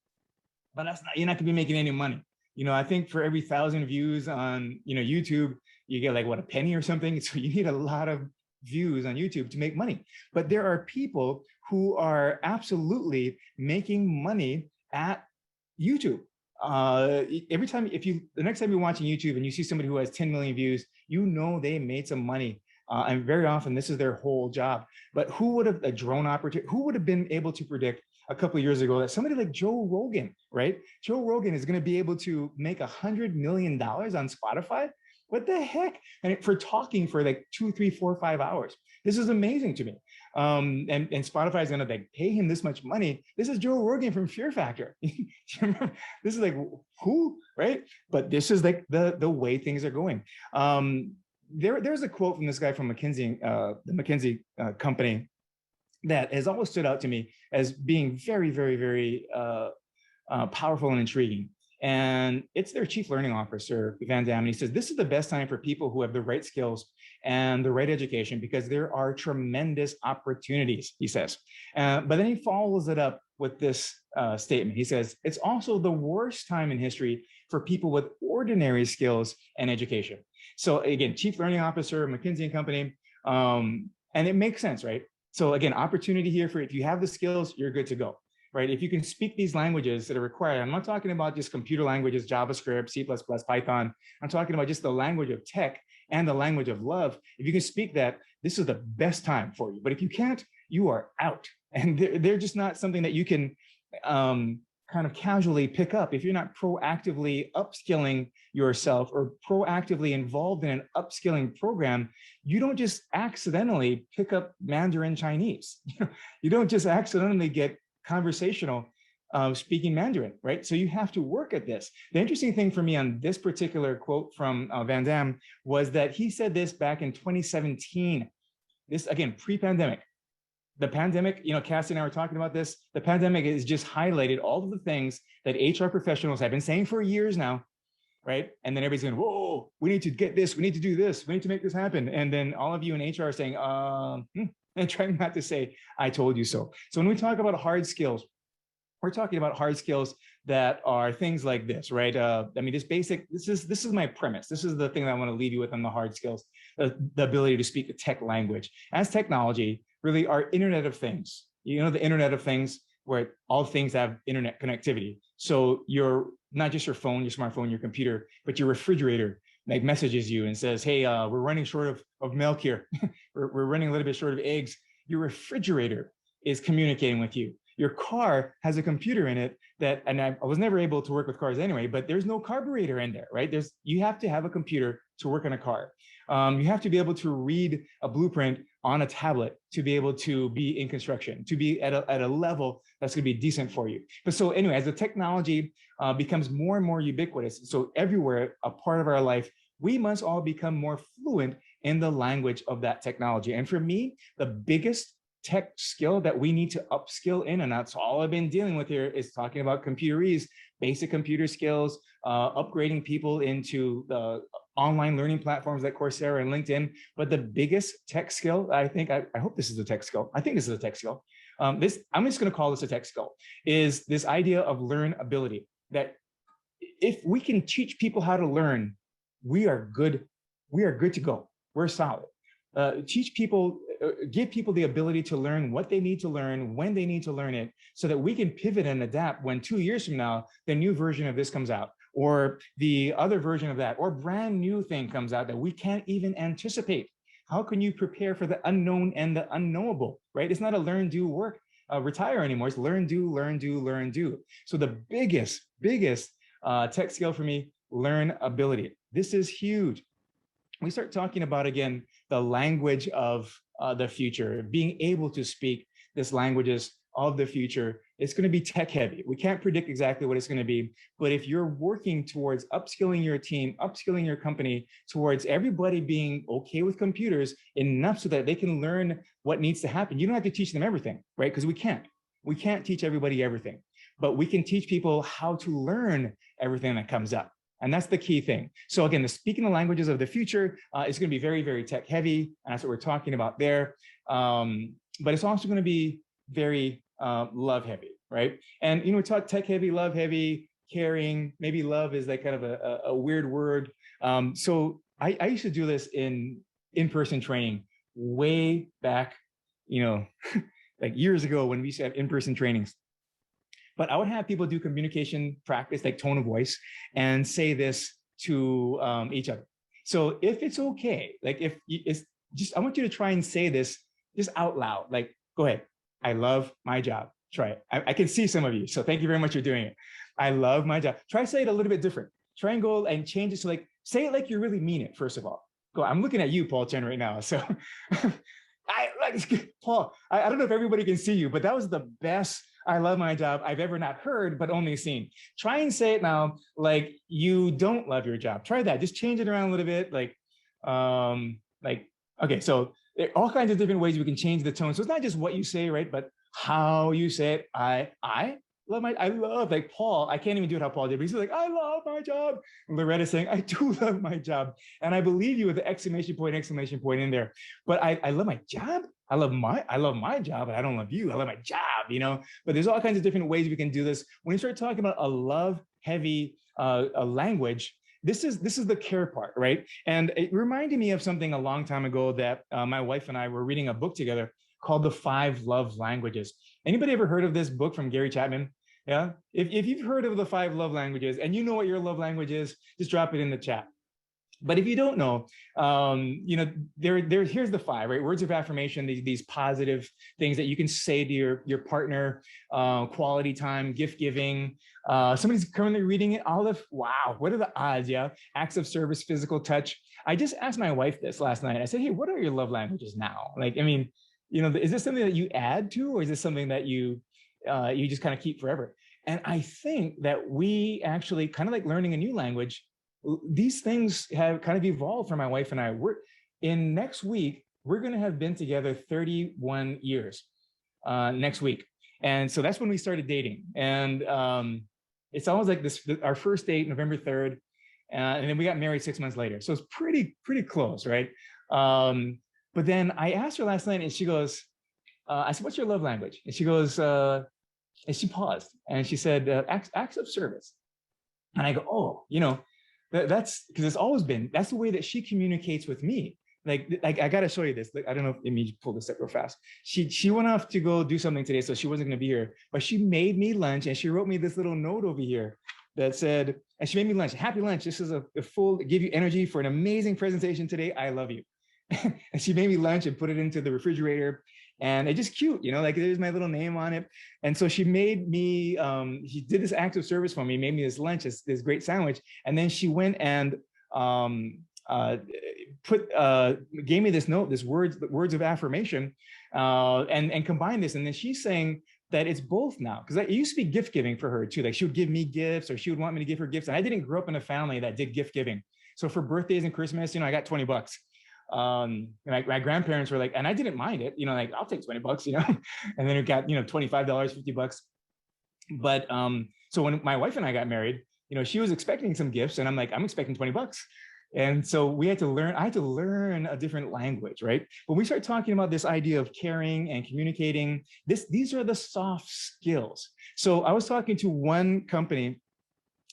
but you're not gonna be making any money. I think for every 1,000 views on YouTube, you get like what, a penny or something. So you need a lot of views on YouTube to make money. But there are people who are absolutely making money at YouTube. Every time, the next time you're watching YouTube and you see somebody who has 10 million views, they made some money. And very often this is their whole job. But who would have, a drone operator, who would have been able to predict a couple of years ago that somebody like Joe Rogan, right? Joe Rogan is going to be able to make $100 million on Spotify. What the heck? And for talking for like 2, 3, 4, 5 hours. This is amazing to me. And Spotify is going to like pay him this much money. This is Joe Rogan from Fear Factor. This is like, who, right? But this is like the way things are going. There's a quote from this guy from McKinsey, the McKinsey company, that has always stood out to me as being very, very, very powerful and intriguing. And it's their chief learning officer, Van Dam. And he says, this is the best time for people who have the right skills and the right education, because there are tremendous opportunities, he says. But then he follows it up with this statement. He says, it's also the worst time in history for people with ordinary skills and education. So again, chief learning officer, McKinsey and Company. And it makes sense, right? So again, opportunity here for, if you have the skills, you're good to go. Right? If you can speak these languages that are required, I'm not talking about just computer languages, JavaScript, C++, Python. I'm talking about just the language of tech and the language of love. If you can speak that, this is the best time for you. But if you can't, you are out. And they're just not something that you can kind of casually pick up. If you're not proactively upskilling yourself or proactively involved in an upskilling program, you don't just accidentally pick up Mandarin Chinese. You don't just accidentally get conversational speaking Mandarin, right? So you have to work at this. The interesting thing for me on this particular quote from Van Dam was that he said this back in 2017. This, again, pre-pandemic. The pandemic, Cassie and I were talking about this. The pandemic has just highlighted all of the things that HR professionals have been saying for years now, right? And then everybody's going, whoa, we need to get this. We need to do this. We need to make this happen. And then all of you in HR are saying, and trying not to say, I told you so. So when we talk about hard skills, we're talking about hard skills that are things like this, right? This is my premise. This is the thing that I want to leave you with on the hard skills, the ability to speak a tech language. As technology, really our Internet of Things, the Internet of Things, where all things have internet connectivity. So you're not just your phone, your smartphone, your computer, but your refrigerator like messages you and says, hey, we're running short of milk here. we're running a little bit short of eggs. Your refrigerator is communicating with you. Your car has a computer in it that, and I was never able to work with cars anyway, but there's no carburetor in there, right? You have to have a computer to work on a car. You have to be able to read a blueprint on a tablet to be able to be in construction, to be at a level that's going to be decent for you. But so anyway, as the technology becomes more and more ubiquitous, so everywhere, a part of our life, we must all become more fluent in the language of that technology. And for me, the biggest tech skill that we need to upskill in, and that's all I've been dealing with here, is talking about computerese, basic computer skills, upgrading people into the online learning platforms like Coursera and LinkedIn. But the biggest tech skill, I hope this is a tech skill. I think this is a tech skill. I'm just going to call this a tech skill, is this idea of learnability. That if we can teach people how to learn, we are good to go. We're solid. Teach people, give people the ability to learn what they need to learn, when they need to learn it, so that we can pivot and adapt when 2 years from now, the new version of this comes out, or the other version of that, or brand new thing comes out that we can't even anticipate. How can you prepare for the unknown and the unknowable, right? It's not a learn, do, work, retire anymore. It's learn, do, learn, do, learn, do. So the biggest tech skill for me, learn ability. This is huge. We start talking about, again, the language of the future, being able to speak this languages of the future. It's going to be tech heavy. We can't predict exactly what it's going to be, but if you're working towards upskilling your team, upskilling your company towards everybody being okay with computers enough so that they can learn what needs to happen. You don't have to teach them everything, right? Because we can't teach everybody everything, but we can teach people how to learn everything that comes up. And that's the key thing. So again, the speaking the languages of the future is going to be very, very tech heavy. And that's what we're talking about there. But it's also going to be very love heavy, right? And, we talk tech heavy, love heavy, caring. Maybe love is like kind of a weird word. So I used to do this in-person training way back, like years ago when we used to have in-person trainings. But I would have people do communication practice, like tone of voice, and say this to each other. So if it's okay, like if it's just, I want you to try and say this just out loud. Like, go ahead. I love my job. Try it. I can see some of you. So thank you very much for doing it. I love my job. Try to say it a little bit different. Try and go and change it to like, say it like you really mean it, first of all. Go, I'm looking at you, Paul Chen, right now. So Paul, I don't know if everybody can see you, but that was the best I love my job I've ever not heard, but only seen. Try and say it now like you don't love your job. Try that. Just change it around a little bit. Okay, so there are all kinds of different ways we can change the tone. So it's not just what you say, right? But how you say it. I love, like Paul, I can't even do it how Paul did, but he's like, I love my job. And Loretta's saying, I do love my job. And I believe you with the exclamation point in there. But I love my job. I love my job, but I don't love you. I love my job, But there's all kinds of different ways we can do this. When you start talking about a love heavy a language, this is the care part, right? And it reminded me of something a long time ago that my wife and I were reading a book together called The 5 Love Languages. Anybody ever heard of this book from Gary Chapman? Yeah. If you've heard of the 5 love languages and you know what your love language is, just drop it in the chat. But if you don't know, here's the 5, right? Words of affirmation, these positive things that you can say to your partner, quality time, gift giving. Somebody's currently reading it. Olive, wow, what are the odds? Yeah. Acts of service, physical touch. I just asked my wife this last night. I said, hey, what are your love languages now? Like, I mean, is this something that you add to, or is this something that you just kind of keep forever? And I think that we actually kind of like learning a new language. These things have kind of evolved for my wife and I. Next week, we're going to have been together 31 years next week. And so that's when we started dating. And it's almost like our first date, November 3rd. And then we got married 6 months later. So it's pretty close, right? But then I asked her last night and she goes, I said, what's your love language? And she goes, and she paused and she said, acts of service. And I go, oh, that's because it's always been, that's the way that she communicates with me. Like I got to show you this. Like, I don't know if let me pull this up real fast. She went off to go do something today, so she wasn't going to be here, but she made me lunch and she wrote me this little note over here that said, and she made me lunch, happy lunch. This is a full, give you energy for an amazing presentation today. I love you. And she made me lunch and put it into the refrigerator. And it's just cute, like there's my little name on it. And so she made me, she did this act of service for me, made me this lunch, this great sandwich. And then she went and gave me this note, this words of affirmation, and combined this. And then she's saying that it's both now, because it used to be gift giving for her too. Like she would give me gifts or she would want me to give her gifts. And I didn't grow up in a family that did gift giving. So for birthdays and Christmas, I got $20. And my grandparents were like, and I didn't mind it, like I'll take $20, and then it got, $25, $50. But so when my wife and I got married, she was expecting some gifts and I'm like, I'm expecting $20. And so I had to learn a different language, right? When we start talking about this idea of caring and communicating, these are the soft skills. So I was talking to one company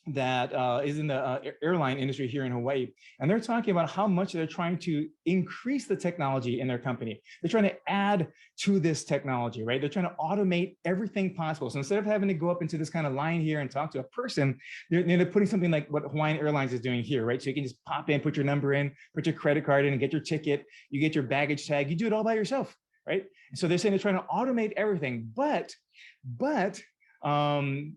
that is in the airline industry here in Hawaii. And they're talking about how much they're trying to increase the technology in their company. They're trying to add to this technology, right? They're trying to automate everything possible. So instead of having to go up into this kind of line here and talk to a person, they're putting something like what Hawaiian Airlines is doing here, right? So you can just pop in, put your number in, put your credit card in and get your ticket. You get your baggage tag. You do it all by yourself, right? So they're saying they're trying to automate everything, but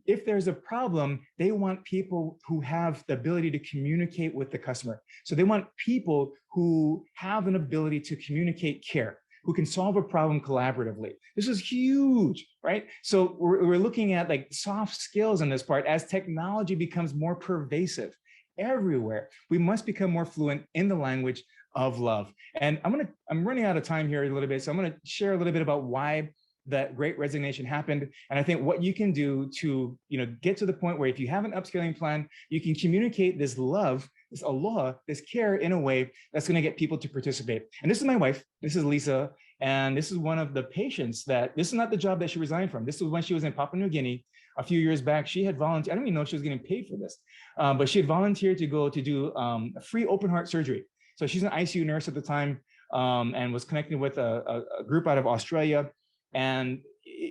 if there's a problem, they want people who have the ability to communicate with the customer. So they want people who have an ability to communicate care, who can solve a problem collaboratively. This is huge, right? So we're looking at like soft skills in this part as technology becomes more pervasive everywhere. We must become more fluent in the language of love. And I'm running out of time here a little bit, so I'm gonna share a little bit about why that great resignation happened. And I think what you can do to, get to the point where if you have an upskilling plan, you can communicate this love, this aloha, this care in a way that's going to get people to participate. And this is my wife, this is Lisa. And this is one of the patients this is not the job that she resigned from. This was when she was in Papua New Guinea a few years back. She had volunteered, I don't even know if she was getting paid for this, but she had volunteered to go to do a free open heart surgery. So she's an ICU nurse at the time and was connected with a group out of Australia. And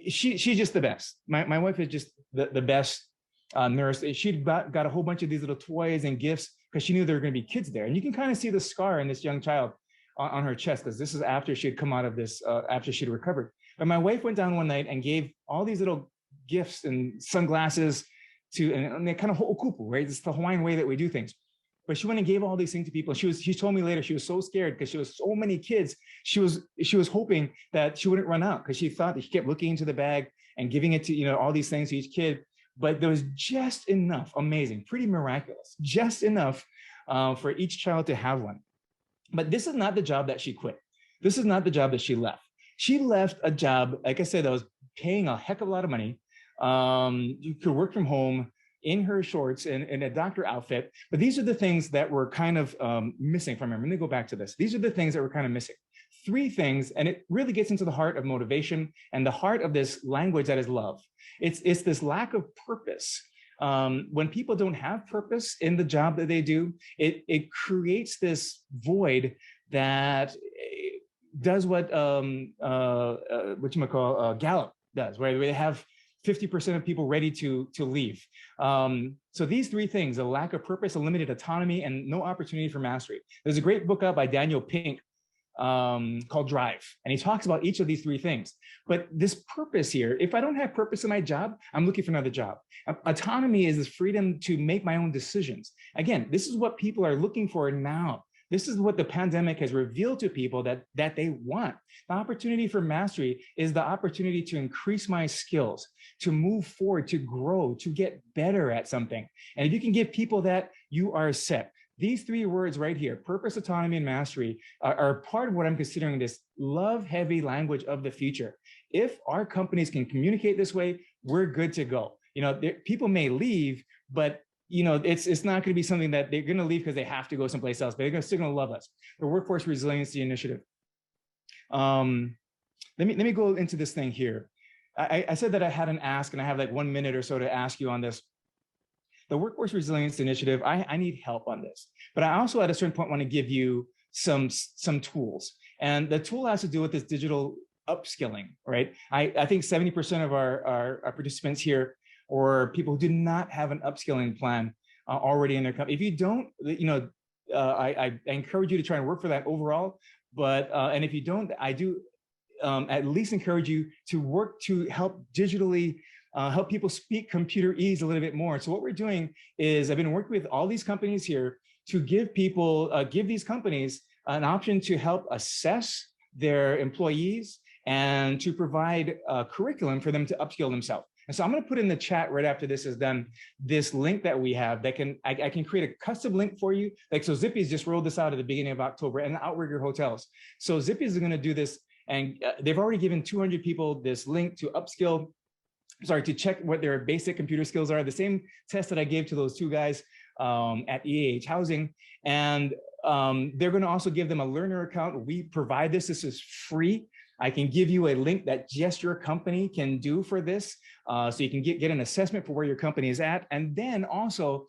she's just the best. My wife is just the best nurse. She'd got a whole bunch of these little toys and gifts because she knew there were going to be kids there. And you can kind of see the scar in this young child on her chest, because this is after she had come out of this, after she'd recovered. But my wife went down one night and gave all these little gifts and sunglasses and they kind of ho'okupu, right? It's the Hawaiian way that we do things. But she went and gave all these things to people. She told me later she was so scared because she was so many kids. She was hoping that she wouldn't run out because she thought that she kept looking into the bag and giving it to all these things to each kid. But there was just enough, amazing, pretty miraculous, just enough for each child to have one. But this is not the job that she quit. This is not the job that she left. She left a job, like I said, that was paying a heck of a lot of money. You could work from home in her shorts and in a doctor outfit. But these are the things that were kind of missing from her. Let me go back to this. These are the things that were kind of missing. 3 things, and it really gets into the heart of motivation and the heart of this language that is love. It's this lack of purpose. When people don't have purpose in the job that they do, it creates this void that does what Gallup does, where they have 50% of people ready to leave. So these 3 things: a lack of purpose, a limited autonomy, and no opportunity for mastery. There's a great book out by Daniel Pink called Drive, and he talks about each of these 3 things. But this purpose here, if I don't have purpose in my job, I'm looking for another job. Autonomy is this freedom to make my own decisions. Again, this is what people are looking for now. This is what the pandemic has revealed to people that they want. The opportunity for mastery is the opportunity to increase my skills, to move forward, to grow, to get better at something. And if you can give people that, you are set. These 3 words right here, purpose, autonomy, and mastery, are part of what I'm considering this love-heavy language of the future. If our companies can communicate this way, we're good to go. People may leave, but it's not going to be something that they're going to leave because they have to go someplace else, but they're still going to love us. The Workforce Resiliency Initiative. Let me go into this thing here. I said that I had an ask, and I have like 1 minute or so to ask you on this. The Workforce Resilience Initiative, I need help on this, but I also at a certain point want to give you some tools. And the tool has to do with this digital upskilling, right? I think 70% of our participants here or people who do not have an upskilling plan already in their company. If you don't, I encourage you to try and work for that overall. But and if you don't, I do at least encourage you to work to help digitally help people speak computer ease a little bit more. So what we're doing is I've been working with all these companies here to give these companies an option to help assess their employees and to provide a curriculum for them to upskill themselves. And so I'm going to put in the chat right after this is done, this link that we have that I can create a custom link for you. Like, so Zippy's just rolled this out at the beginning of October and Outrigger Hotels. So Zippy's is going to do this, and they've already given 200 people this link to to check what their basic computer skills are. The same test that I gave to those 2 guys at EAH Housing. And they're going to also give them a learner account. We provide this. This is free. I can give you a link that just your company can do for this. So you can get an assessment for where your company is at, and then also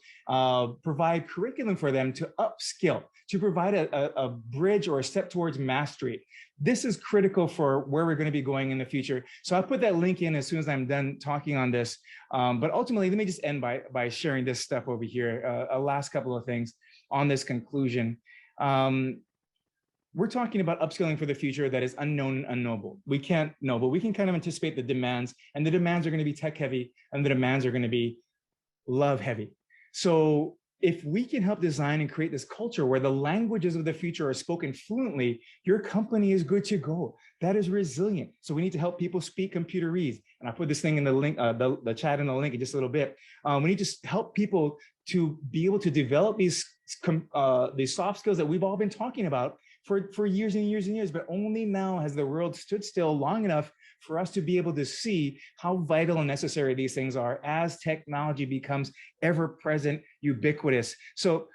provide curriculum for them to upskill, to provide a bridge or a step towards mastery. This is critical for where we're going to be going in the future. So I'll put that link in as soon as I'm done talking on this. But ultimately, let me just end by sharing this stuff over here. A last couple of things on this conclusion. We're talking about upskilling for the future that is unknown and unknowable. We can't know, but we can kind of anticipate the demands, and the demands are going to be tech heavy, and the demands are going to be love heavy. So if we can help design and create this culture where the languages of the future are spoken fluently, your company is good to go. That is resilient. So we need to help people speak computerese. And I'll put this thing in the link, the chat in the link in just a little bit. We need to help people to be able to develop these soft skills that we've all been talking about for years and years and years, but only now has the world stood still long enough for us to be able to see how vital and necessary these things are as technology becomes ever-present, ubiquitous. So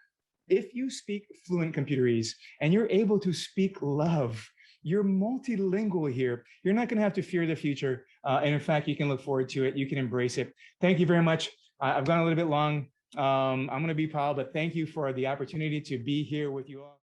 if you speak fluent computerese and you're able to speak love, you're multilingual here. You're not going to have to fear the future. And in fact, you can look forward to it. You can embrace it. Thank you very much. I've gone a little bit long. I'm going to be proud, but thank you for the opportunity to be here with you all.